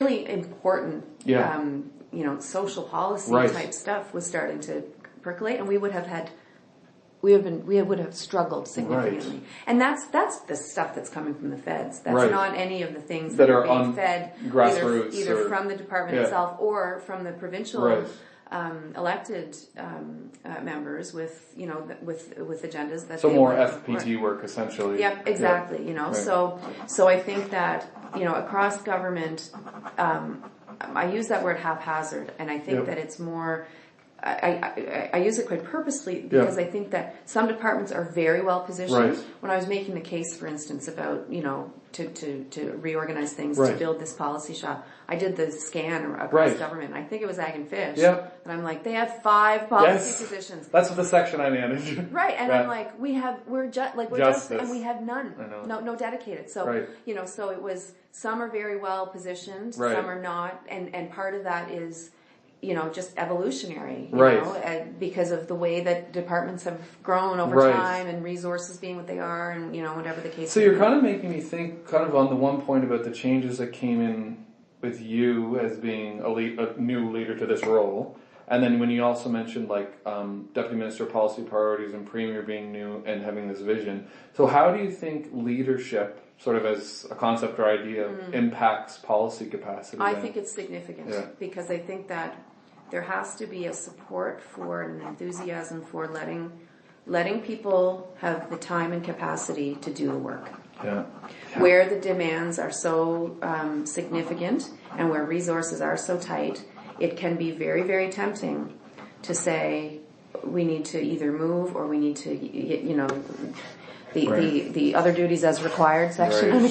really important, social policy type stuff was starting to percolate, and we would have struggled significantly. And that's the stuff that's coming from the feds. That's not any of the things that are being fed grassroots, either from the department itself or from the provincial elected members with agendas that more FPT work essentially. Yep, exactly. So I think that across government, I use that word haphazard, and I think that it's more. I use it quite purposely because I think that some departments are very well positioned. When I was making the case, for instance, about to reorganize things to build this policy shop, I did the scan across government. I think it was Ag and Fish, and I'm like, they have 5 policy positions. That's the section I manage. And I'm like, we're just and we have none, no dedicated. So so it was, some are very well positioned, some are not, and part of that is just evolutionary, because of the way that departments have grown over time and resources being what they are, and, whatever the case. So you're kind of making me think kind of on the one point about the changes that came in with you as being a new leader to this role. And then when you also mentioned Deputy Minister policy priorities and Premier being new and having this vision. So how do you think leadership, sort of as a concept or idea, impacts policy capacity? I think it's significant because I think that there has to be a support for and an enthusiasm for letting people have the time and capacity to do the work. Where the demands are so significant and where resources are so tight, it can be very, very tempting to say we need to either move or we need to, the other duties as required section on the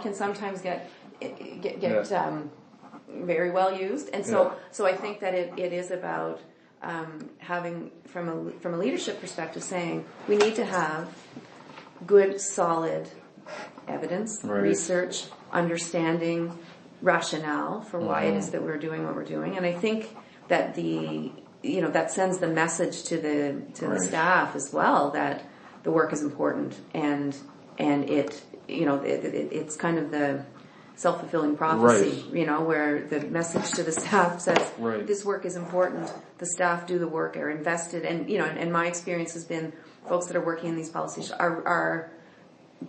can sometimes get very well used, and so I think that it is about having from a leadership perspective saying we need to have good, solid evidence, research, understanding, rationale for why it is that we're doing what we're doing, and I think that that sends the message to the staff as well that the work is important, and it's kind of the self-fulfilling prophecy, where the message to the staff says, this work is important, the staff do the work, are invested, and my experience has been folks that are working in these policies are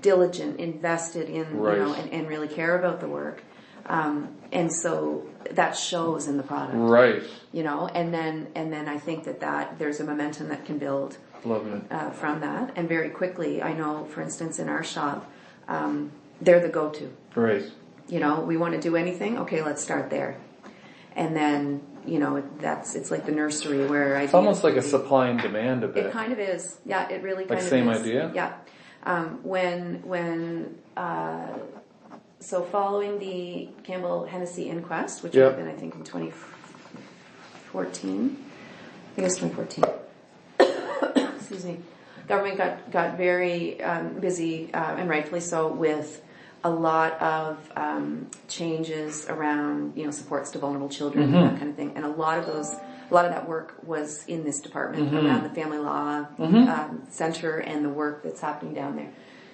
diligent, invested in, and really care about the work. And so that shows in the product. And then I think that there's a momentum that can build from that. And very quickly, I know, for instance, in our shop, they're the go-to. We want to do anything. Okay, let's start there. And then, it's like the nursery where it's almost like a supply and demand a bit. It kind of is. Yeah, it really kind of is. Same idea? Yeah. So following the Campbell-Hennessy inquest, which would have been, I think, in 2014. I think it was 2014. Excuse me. Government got very busy, and rightfully so, with a lot of changes around, supports to vulnerable children and that kind of thing. And a lot of that work was in this department around the Family Law Center and the work that's happening down there.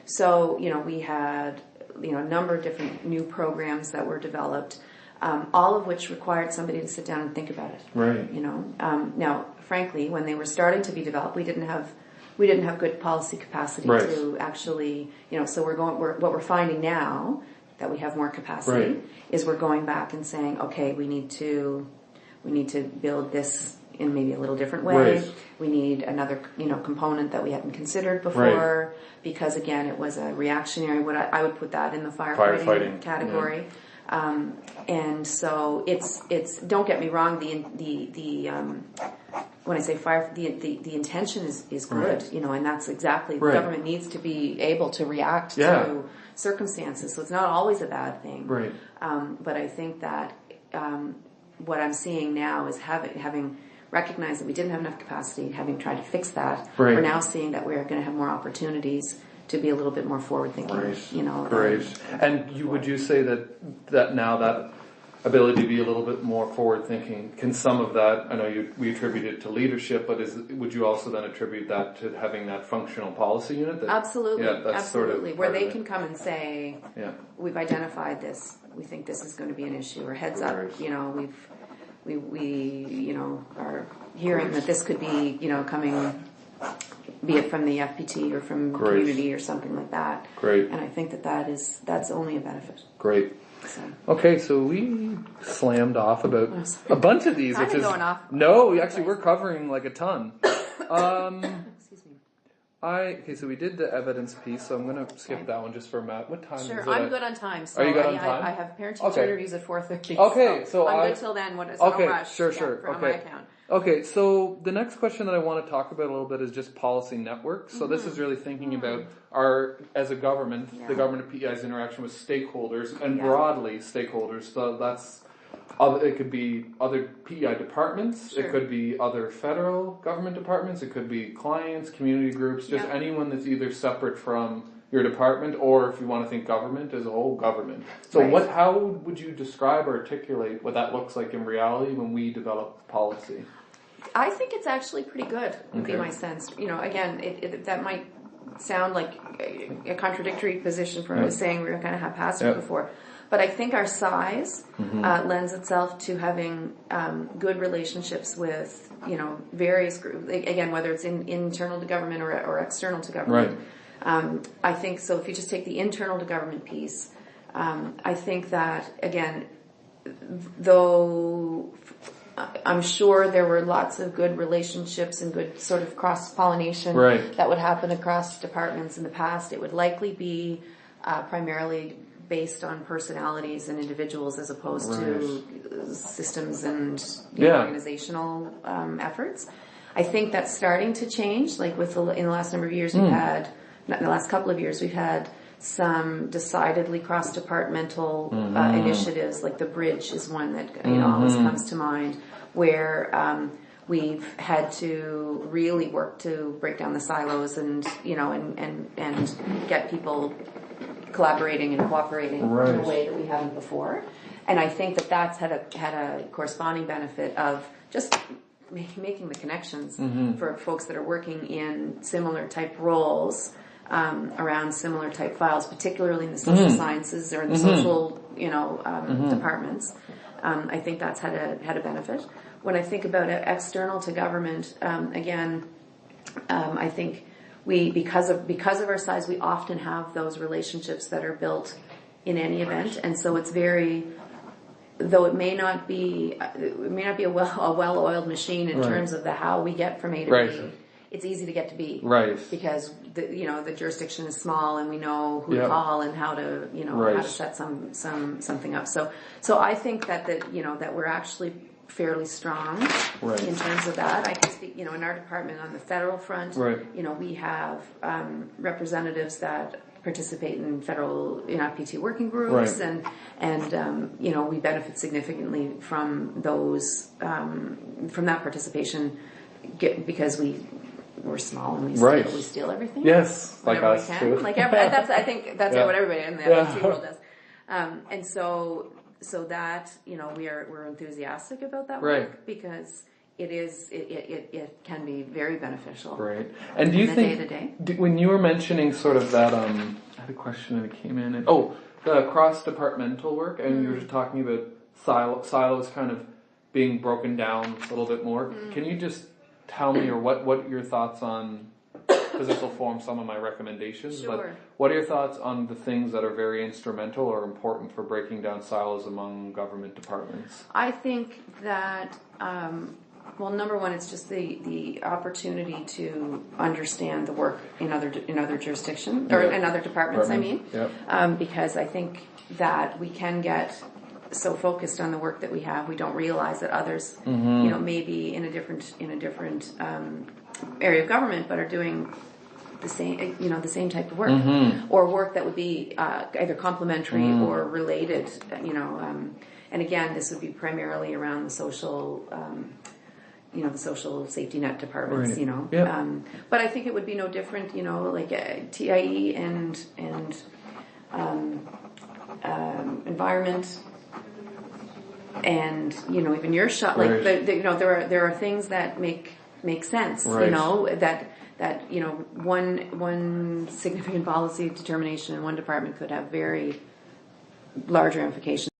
So, we had a number of different new programs that were developed, all of which required somebody to sit down and think about it. Now, frankly, when they were starting to be developed, we didn't have good policy capacity to actually, so what we're finding now that we have more capacity is we're going back and saying, okay, we need to build this in maybe a little different way. We need another, component that we hadn't considered before, because again, it was a reactionary, I would put that in the firefighting category. And so it's, don't get me wrong, when I say fire, the intention is good, and that's exactly, the government needs to be able to react to circumstances, so it's not always a bad thing. But I think that, what I'm seeing now is having recognized that we didn't have enough capacity, having tried to fix that, we're now seeing that we're going to have more opportunities to be a little bit more forward thinking. And would you say that now that ability to be a little bit more forward thinking. Can some of that, I know we attribute it to leadership, but would you also then attribute that to having that functional policy unit? Absolutely. Yeah, that's absolutely. sort of where they can come and say, yeah, we've identified this, we think this is going to be an issue, or heads up, we are hearing that this could be, coming, be it from the FPT or from community or something like that. Great. And I think that's only a benefit. Great. So. Okay, so we slammed off about a bunch of these, which is going off. No, actually we're covering like a ton. Excuse me. Okay, so we did the evidence piece, so I'm going to skip that one just for Matt. What time is it? Sure, I'm good on time. So Are you good on time? I have parent-teacher interviews at 4:30. Okay, so I'm good till then. No rush. Sure. On my account. Okay, so the next question that I want to talk about a little bit is just policy networks. So this is really thinking about as a government, the government of PEI's interaction with stakeholders and broadly stakeholders. So that's it could be other PEI departments, it could be other federal government departments, it could be clients, community groups, just anyone that's either separate from your department, or if you want to think government as a whole, government. So how would you describe or articulate what that looks like in reality when we develop policy? I think it's actually pretty good, would be my sense. Again, that might sound like a contradictory position from what I was saying. We were kind of haphazard before. But I think our size lends itself to having good relationships with, various groups. Again, whether it's internal to government or external to government. Right. I think so. If you just take the internal to government piece, I think that, again, though I'm sure there were lots of good relationships and good sort of cross-pollination that would happen across departments in the past, it would likely be primarily based on personalities and individuals as opposed to systems and organizational efforts. I think that's starting to change. Like in the last number of years, in the last couple of years, we've had some decidedly cross-departmental initiatives. Like the bridge is one that always comes to mind, where we've had to really work to break down the silos and get people collaborating and cooperating in a way that we haven't before. And I think that's had a corresponding benefit of just making the connections for folks that are working in similar type roles around similar type files, particularly in the social sciences or in the social departments. I think that's had a benefit. When I think about it external to government, again, I think because of our size, we often have those relationships that are built in any event, and so it's though it may not be a well-oiled machine in terms of how we get from A to B. It's easy to get to B, because the jurisdiction is small, and we know who to call and how to how to set something up. So I think that we're actually fairly strong in terms of that. I can speak, in our department on the federal front, we have representatives that participate in federal PT working groups, and we benefit significantly from those from that participation because we're small and we steal everything. Yes, like us we can. Too. I think that's what everybody in the FT world does. And so that we're enthusiastic about that work because it can be very beneficial. Right. And do you think when you were mentioning sort of that I had a question that came in the cross departmental work, and you were just talking about silos kind of being broken down a little bit more. Can you just tell me, or what your thoughts on, because this will form some of my recommendations, but what are your thoughts on the things that are very instrumental or important for breaking down silos among government departments? I think that, number one, it's just the opportunity to understand the work in other jurisdictions, or in other departments, because I think that we can get so focused on the work that we have, we don't realize that others, maybe in a different area of government, but are doing the same type of work, or work that would be either complementary or related. And again, this would be primarily around the social, the social safety net departments. But I think it would be no different. Like TIE and environment. and even your shot, like Right. there are things that make sense, Right. that one significant policy determination in one department could have very large ramifications